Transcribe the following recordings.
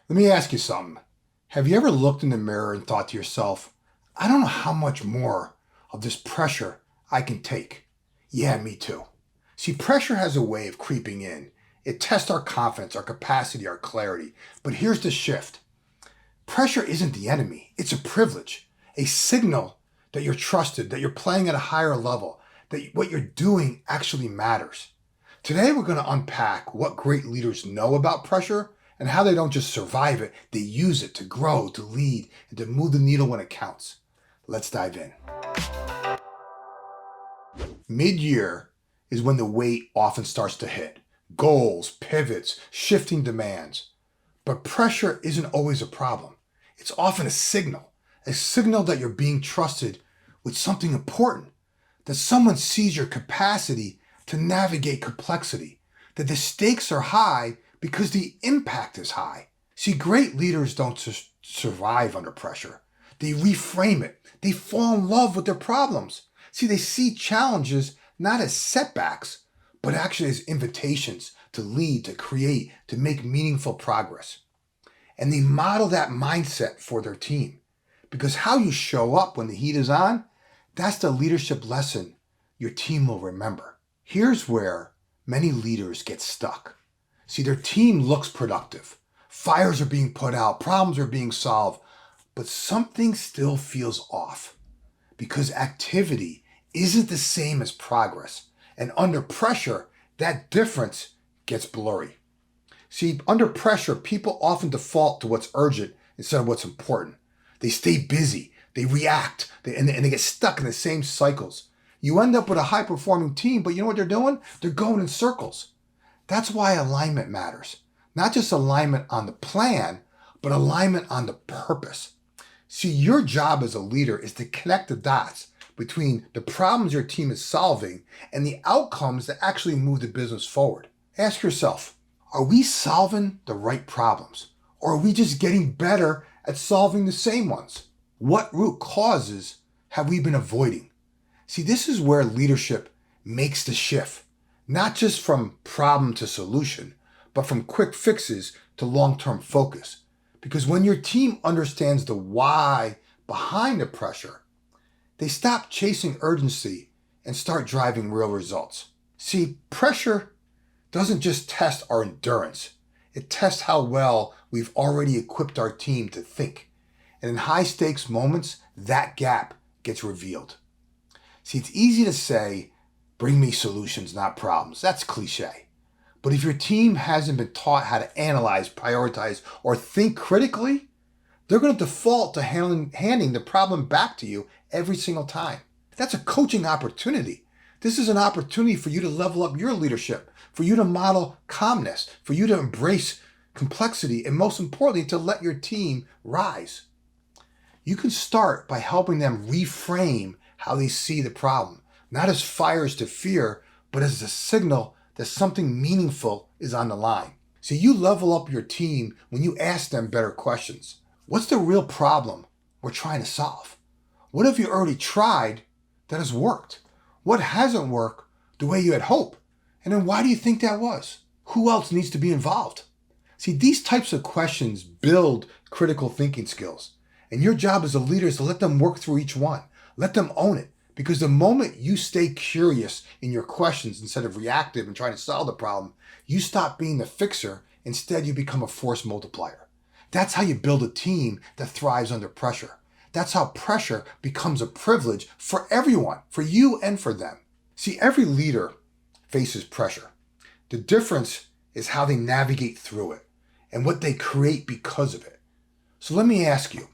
Let me ask you something. Have you ever looked in the mirror and thought to yourself, I don't know how much more of this pressure I can take? Yeah, me too. See, pressure has a way of creeping in. It tests our confidence, our capacity, our clarity. But here's the shift. Pressure isn't the enemy. It's a privilege, a signal that you're trusted, that you're playing at a higher level, that what you're doing actually matters. Today, we're going to unpack what great leaders know about pressure and how they don't just survive it, they use it to grow, to lead, and to move the needle when it counts. Let's dive in. Mid-year is when the weight often starts to hit. Goals, pivots, shifting demands. But pressure isn't always a problem. It's often a signal that you're being trusted with something important, that someone sees your capacity to navigate complexity, that the stakes are high because the impact is high. See, great leaders don't just survive under pressure. They reframe it. They fall in love with their problems. See, they see challenges not as setbacks, but actually as invitations to lead, to create, to make meaningful progress. And they model that mindset for their team. Because how you show up when the heat is on, that's the leadership lesson your team will remember. Here's where many leaders get stuck. See, their team looks productive. Fires are being put out, problems are being solved, but something still feels off because activity isn't the same as progress. And under pressure, that difference gets blurry. See, under pressure, people often default to what's urgent instead of what's important. They stay busy, they react, and they get stuck in the same cycles. You end up with a high-performing team, but you know what they're doing? They're going in circles. That's why alignment matters. Not just alignment on the plan, but alignment on the purpose. See, your job as a leader is to connect the dots between the problems your team is solving and the outcomes that actually move the business forward. Ask yourself, are we solving the right problems? Or are we just getting better at solving the same ones? What root causes have we been avoiding? See, this is where leadership makes the shift. Not just from problem to solution, but from quick fixes to long-term focus. Because when your team understands the why behind the pressure, they stop chasing urgency and start driving real results. See, pressure doesn't just test our endurance. It tests how well we've already equipped our team to think. And in high-stakes moments, that gap gets revealed. See, it's easy to say, bring me solutions, not problems. That's cliche. But if your team hasn't been taught how to analyze, prioritize, or think critically, they're going to default to handing the problem back to you every single time. That's a coaching opportunity. This is an opportunity for you to level up your leadership, for you to model calmness, for you to embrace complexity, and most importantly, to let your team rise. You can start by helping them reframe how they see the problem. Not as fires to fear, but as a signal that something meaningful is on the line. So you level up your team when you ask them better questions. What's the real problem we're trying to solve? What have you already tried that has worked? What hasn't worked the way you had hoped? And then why do you think that was? Who else needs to be involved? See, these types of questions build critical thinking skills. And your job as a leader is to let them work through each one. Let them own it. Because the moment you stay curious in your questions instead of reactive and trying to solve the problem, you stop being the fixer. Instead, you become a force multiplier. That's how you build a team that thrives under pressure. That's how pressure becomes a privilege for everyone, for you and for them. See, every leader faces pressure. The difference is how they navigate through it and what they create because of it. So let me ask you,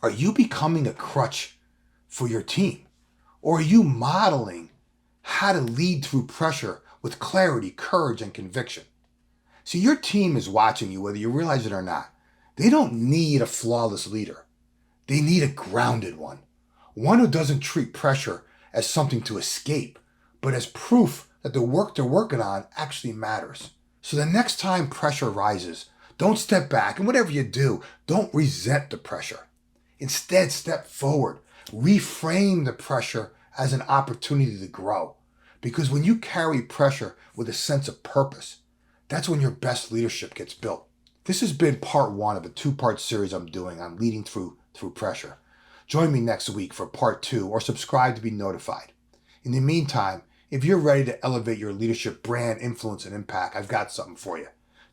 are you becoming a crutch for your team? Or are you modeling how to lead through pressure with clarity, courage, and conviction? See, your team is watching you whether you realize it or not. They don't need a flawless leader. They need a grounded one. One who doesn't treat pressure as something to escape, but as proof that the work they're working on actually matters. So the next time pressure rises, don't step back, and whatever you do, don't resent the pressure. Instead, step forward. Reframe the pressure as an opportunity to grow. Because when you carry pressure with a sense of purpose, that's when your best leadership gets built. This has been part one of a two-part series I'm doing on leading through pressure. Join me next week for part two or subscribe to be notified. In the meantime, if you're ready to elevate your leadership brand, influence, and impact, I've got something for you.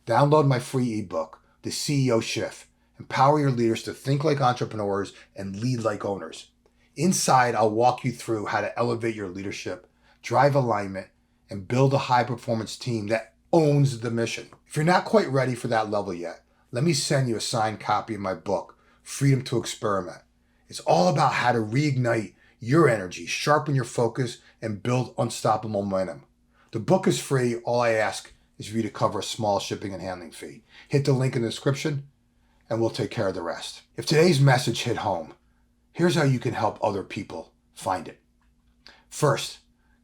Download my free ebook, The CEO Shift. Empower your leaders to think like entrepreneurs and lead like owners. Inside, I'll walk you through how to elevate your leadership, drive alignment, and build a high-performance team that owns the mission. If you're not quite ready for that level yet, let me send you a signed copy of my book, Freedom to Experiment. It's all about how to reignite your energy, sharpen your focus, and build unstoppable momentum. The book is free. All I ask is for you to cover a small shipping and handling fee. Hit the link in the description, and we'll take care of the rest. If today's message hit home, here's how you can help other people find it. First,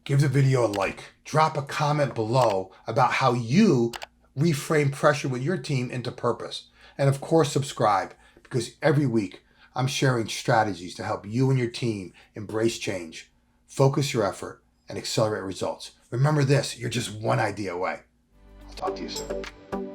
give the video a like. Drop a comment below about how you reframe pressure with your team into purpose. And of course, subscribe, because every week I'm sharing strategies to help you and your team embrace change, focus your effort, and accelerate results. Remember this, you're just one idea away. I'll talk to you soon.